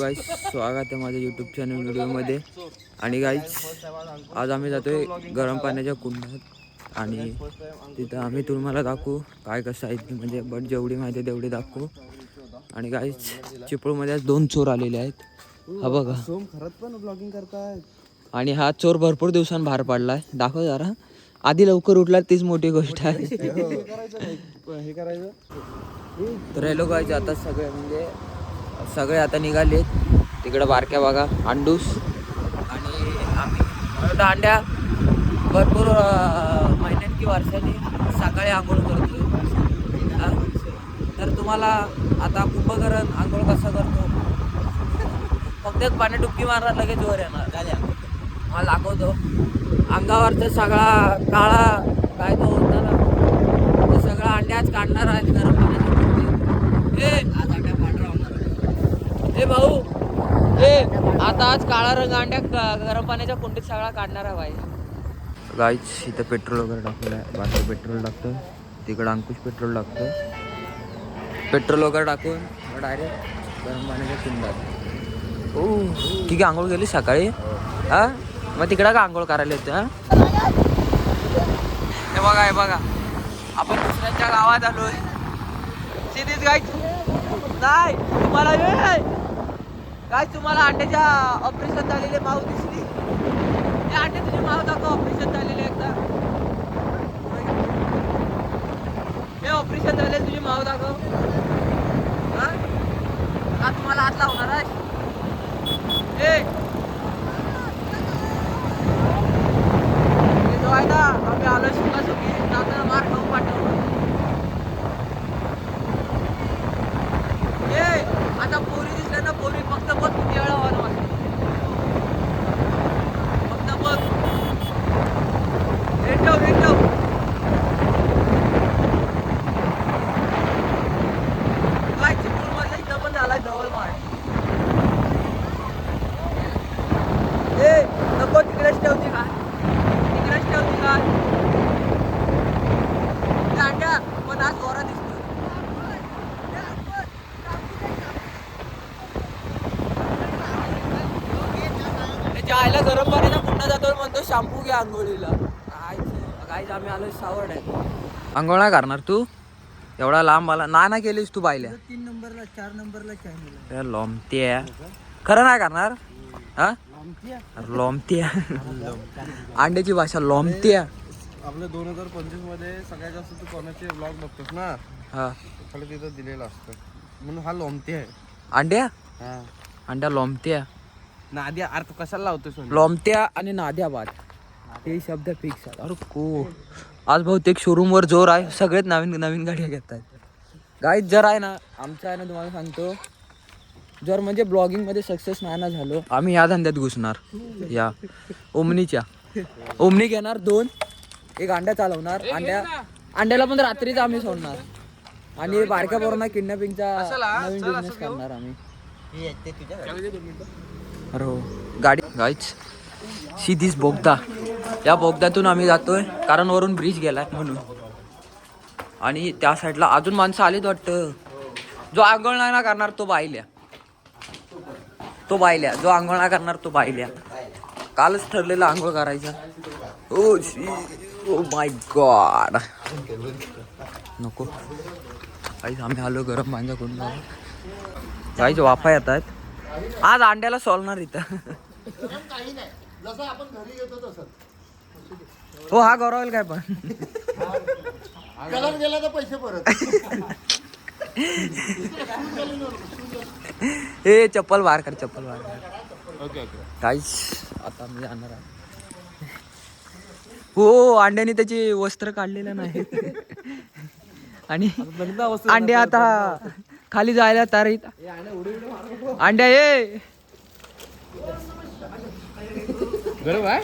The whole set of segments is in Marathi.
गाईज, स्वागत आहे माझ्या यूट्यूब चॅनल व्हिडिओमध्ये. आणि गाईज, आज आम्ही जातोय गरम पाण्याच्या कुंडात आणि तिथं आम्ही तुम्हाला दाखवू काय कसं आहे ते, म्हणजे बट जेवढी माहिती आहे तेवढी दाखवू. आणि गाईज, चिपळूमध्ये आज 2 चोर आलेले आहेत. हा बघा, खरंच पण ब्लॉगिंग करताय. आणि हा चोर भरपूर दिवसांनी बाहेर पडलाय. दाखव जरा. आधी लवकर उठला तीच मोठी गोष्ट आहे. हे करायचं. तर हे लोक आता सगळे आता निघालेत तिकडं. बारक्या बघा अंडूस आणि आम्ही अंड्या भरपूर महिन्यात की वर्षांनी सकाळी आंघोळ करतो. तर तुम्हाला आता कुंभकर्ण आंघोळ कसा करतो, फक्त एक पाणी डुबकी मारणार लगेच वर येणार. मला दाखवतो. अंगावरचा सगळा काळा काय तो होता ना, ते सगळा अंड्याच काढणार आहेत गरम पाण्याच्या. ए भाऊ, आता आज काळा रंग अंड्या गरम पाण्याच्या कुंडीत सगळा काढणार आहे भाई. गाईच इथं पेट्रोल वगैरे टाकलं आहे. बाकी पेट्रोल टाकतं, तिकडं अंकुश पेट्रोल टाकतं. पेट्रोल वगैरे टाकून डायरेक्ट गरम पाण्याच्या कुंडात. ओ ठीक आहे, आंघोळ केली सकाळी. हा मग तिकडं का आंघोळ करायला येतं? हे बघा आपण दुसऱ्यांच्या गावात आलोय. सिरीज गाईच नाही तुम्हाला काय, तुम्हाला अंड्याच्या ऑपरेशन झालेले माऊ दिसली? हे अंडे तुझी माऊ दाखव, ऑपरेशन झालेले एकदा. हे ऑपरेशन झाले तुझी माऊ दाखव. हा तुम्हाला हात लावणार आहे? जो आहे ना, आम्ही आलो सुखी जाताना मार खाऊन पाठवलं. आता पोरी दिसल्या ना, पोरी फक्त बघ किती वेळा व्हायला वाटतं. फक्त बघ. रेटव काय चिपळूण मधला इथं पण झाला जवळ मार. नको तिकडेच ठेवते का? अंड्या पण आज गोरा दिसतो. आयला गरम पाण्याचा कुंडा जातो म्हणतो शॅम्पू घ्या आंघोळीला. काय आम्ही आलो सावड आहे. आंघोळ नाही करणार तू? एवढा लांब आला ना केलीस तू बायल्या? 3 नंबरला 4 नंबरला चॅनल लोमत्या खरं नाही करणार. हा लोमत्या अंड्याची भाषा लोमत्या. आपल्या 2025 मध्ये सगळ्यात जास्त तू कोणाचे ब्लॉग बघतोस ना, हा खाली तिथं दिलेलं असतं म्हणून हा लोमते आहे. अंड्या हा अंड्या लोमत्या नाद्या. अर्थ कशाला लावतोस? लोमत्या आणि नाद्याबाद हे शब्द फिक्स आहेत. अरे को आज बहुतेक शोरूमवर जोर आहे. सगळेच नवीन गाड्या घेतात. गाईज जर आहे ना, आमचं आहे ना, तुम्हाला सांगतो, जर म्हणजे ब्लॉगिंगमध्ये सक्सेस नाही ना झालो, आम्ही या धंद्यात घुसणार. या ओमनी घेणार 2, एक अंड्या चालवणार. अंड्याला पण रात्रीच आम्ही सोडणार. आणि बारक्या पोरांना किडनॅपिंगचा नवीन बिझनेस करणार आम्ही. अरे हो गाडी गाईच सीधीच बोगदा. या बोगद्यातून आम्ही जातोय कारण वरून ब्रिज गेलाय म्हणून. आणि त्या साईडला अजून माणसं आलीत वाटतं. जो आंघोळ नाही ना करणार तो बायल्या. जो आंघोळ नाही करणार तो बायल्या. कालच ठरलेलं आंघोळ करायचं. ओ माय गॉड नको. काहीच आम्ही आलो गरम पाण्याच्या कुंडावर. काहीच वाफा येत आहेत. आज अंड्याला सोलणार इथं. हो हा गौरव काय पण गेला तर पैसे परत. हे चप्पल बाहेर कर. ओके काहीच आता मी जाणार आहे. हो अंड्याने त्याची वस्त्र काढलेलं नाही. आणि अंडे आता खाली जायला तयार. अंड्या ये गरम आहे.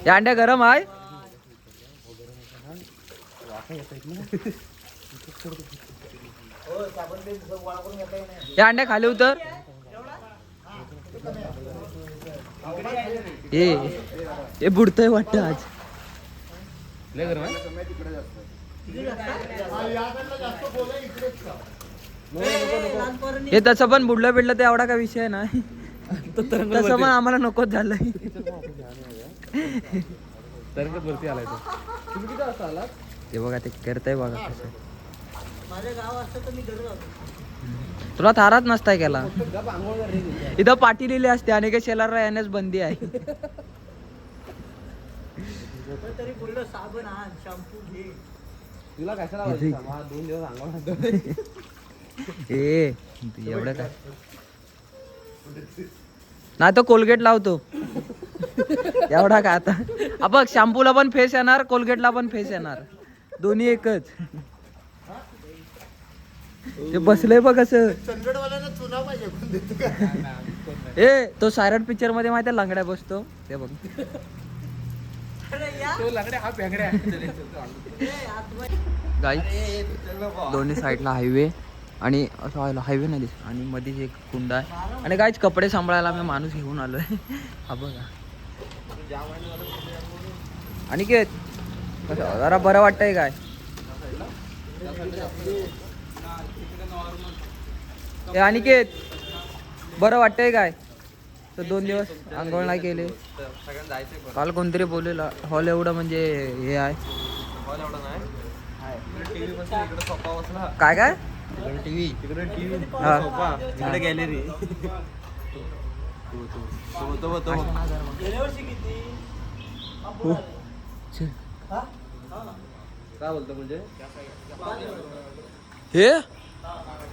या अंड्या गरम आहे. या अंड्या खाली उतर. हे बुडतंय वाटतं आज. लय गरम आहे. हे तसं पण बुडलं बिडलं ते एवढा काय विषय नाही. तसं पण आम्हाला नकोच झालंय. तरंगत वरती आलाय तो. तुम्ही किती वाजता आलात? ते बघा ते करताय बघा कसं. माझं गाव असतं तर मी घरी जातो. तुला थाराच नसताय केला. गप आंघोळ कर रे तिथे. इथं पाठी लिहिली असते आणि काही शेलारला येण्यास बंदी आहे. तरी बोललो साबण आण, शॅम्पू घे. तुला कशाला वाजता? मला 2 दिवस आंघोळ घालतो. ए एवढं काय नाही तो कोलगेट लावतो. एवढा काय आता बघ शॅम्पूला पण फेस येणार, कोलगेटला पण फेस येणार, दोन्ही एकच. ते बसलंय बघ असं. चंदगडवाल्यांना चुना पाहिजे कोण देतो का? ए तो सायरट पिक्चर मध्ये माहिती लंगड्या बसतो ते बघ. अरे या. तो लंगड्या हा पेंगड्या. गाईस दोन्ही साईडला हायवे आणि असं हायवे नाही दिसत आणि मध्येच एक कुंड आहे. आणि गाईच कपडे सांभाळायला मी माणूस घेऊन आलोय. हा बघा. आणि काय जरा बरं वाटतंय काय? हे अनिकेत बरं वाटतंय काय? तर 2 दिवस आंघोळ नाही केले. काल कोणतरी बोललेलं हॉल एवढं म्हणजे हे आहे. काय काय टीव्ही हा. तिकडे गॅलरी. गेल्या वर्षी किती? हा? काय बोलतो म्हणजे हे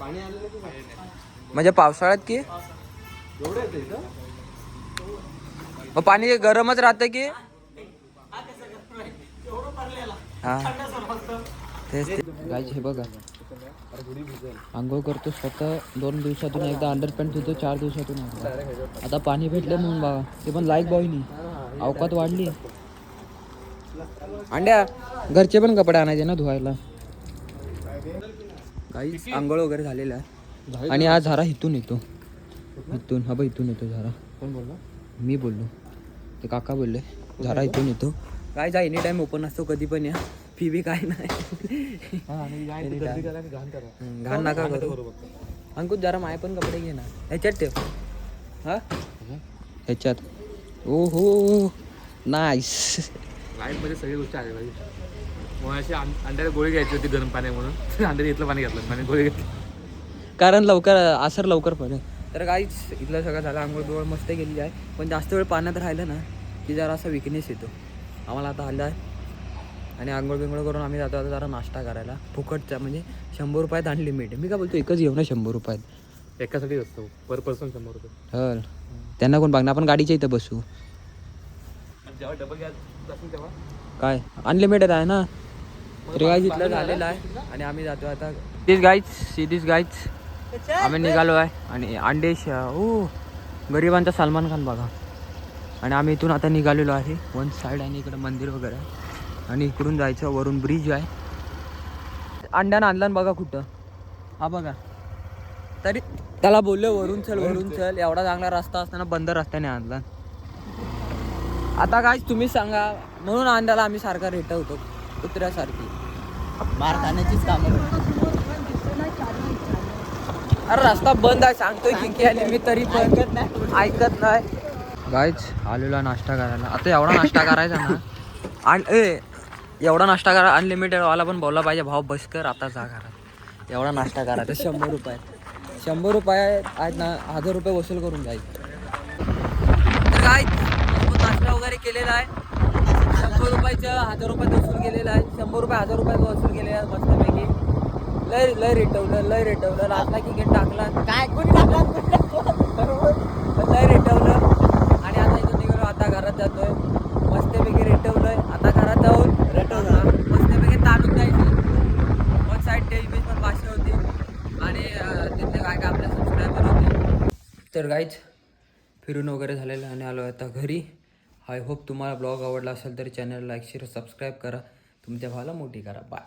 पाणी आलेलं की काय? म्हणजे पावसाळ्यात की एवढं येतं इथं? मग पाणी गरमच राहतं की हा कसं करत नाही. एवढं पडलेला. हा थंड समजतं. तेच ते. गाईज हे बघा आंघोळ करतो स्वतः 2 दिवसातून एकदा, अंडरपॅन्ट धुतो 4 दिवसातून एकदा. आता पाणी भेटलं म्हणून बघा ते पण लाईक बॉयनी अवकात वाढली. अंड्या घरचे पण कपडे आणायचे ना धुवायला. गाईज आंघोळ वगैरे झालेला आहे आणि हा झारा इथून येतो. इथून हा बघ इथून येतो झारा. कोण बोलला? मी बोललो ते काका बोलले झारा इथून येतो. काय जा एनी टाइम ओपन असतो कधी पण या. फी बी काय नाही. घाण नका करू. अंकुश जरा माय पण कपडे घे ना. ह्याच्यात ठेव. हा ह्याच्यात. ओ हो नाईस. लाईफ मध्ये सगळी गोष्टी आल्या पाहिजे. मग अशी अंड्याला गोळी घ्यायची होती गरम पाणी म्हणून. अंड्याने इथलं पाणी घेतलं आणि गोळी घेतली. कारण लवकर असर लवकर पडेल. तर काहीच इथलं सगळं झालं. आंघोळ बिघोळ मस्त गेलेली आहे. पण जास्त वेळ पाण्यात राहिलं ना की जरा असा विकनेस येतो. आम्हाला आता आला आहे आणि आंघोळ बिंघोळ करून आम्ही जातो आता जरा नाश्ता करायला. फुकटचा म्हणजे 100 रुपयात अनलिमिटेड. मी काय बोलतो एकच घेऊ ना 100 रुपयात. एकासाठी असतो पर पर्सन 100 रुपये. हो त्यांना कोण बघणार. आपण गाडीच्या इथं बसू. जेव्हा डबल गॅस असेल तेव्हा काय अनलिमिटेड आहे ना. तर गाईज इथलं झालेलं आहे आणि आम्ही जातो आता. दिस गाईज आम्ही निघालो आहे आणि अंडेश ओ गरिबांचा सलमान खान बघा. आणि आम्ही इथून आता निघालेलो आहे. वन साईड आणि इकडं मंदिर वगैरे आहे आणि इकडून जायचं. वरून ब्रिज आहे. अंड्यानं आणलं बघा कुठं. हा बघा तरी त्याला बोललो वरून चल एवढा चांगला रस्ता असताना बंद रस्त्याने आणला. आता काय तुम्ही सांगा. म्हणून अंड्याला आम्ही सारखा रेटवतो कुत्र्यासारखी. मार खाण्याचीच कामं. अरे रस्ता बंद आहे सांगतोय की आणि मी तरी पण ऐकत नाही. गाईच आलेला नाश्ता करायला. आता एवढा नाश्ता करायचा ना आणि एवढा नाश्ता करा. अनलिमिटेड वाला पण बोलला पाहिजे भाव बस कर आता जा घरात. एवढा नाश्ता करायचा 100 रुपये. 100 रुपये आज ना 1000 रुपये वसूल करून जायचं. तर काय नाश्ता वगैरे केलेला आहे. 100 रुपयाचं 1000 रुपयात वसूल केलेला आहे. 100 रुपये 1000 रुपयात वसूल केलेला आहे मस्तपैकी. लय रेटवलं लाटला की घेऊन टाकला. काय कोणी टाकला? लय रेटवलं आणि आता इथून निघालो. आता घरात जातोय. मस्तपैकी रेटवलंय. आता घरात जाऊन रेटवलं मस्तपैकी ताणून जायचं. वन साईड टेज बीज पण भाषा होती आणि तिथले काय काय आपल्या सबस्क्रायबर होते. तर गाईच फिरून वगैरे झालेलं आणि आलो आता घरी. आय होप तुम्हाला ब्लॉग आवडला असेल तर चॅनल लाईक शेअर सबस्क्राईब करा. तुमच्या भावाला मोठी करा. बाय.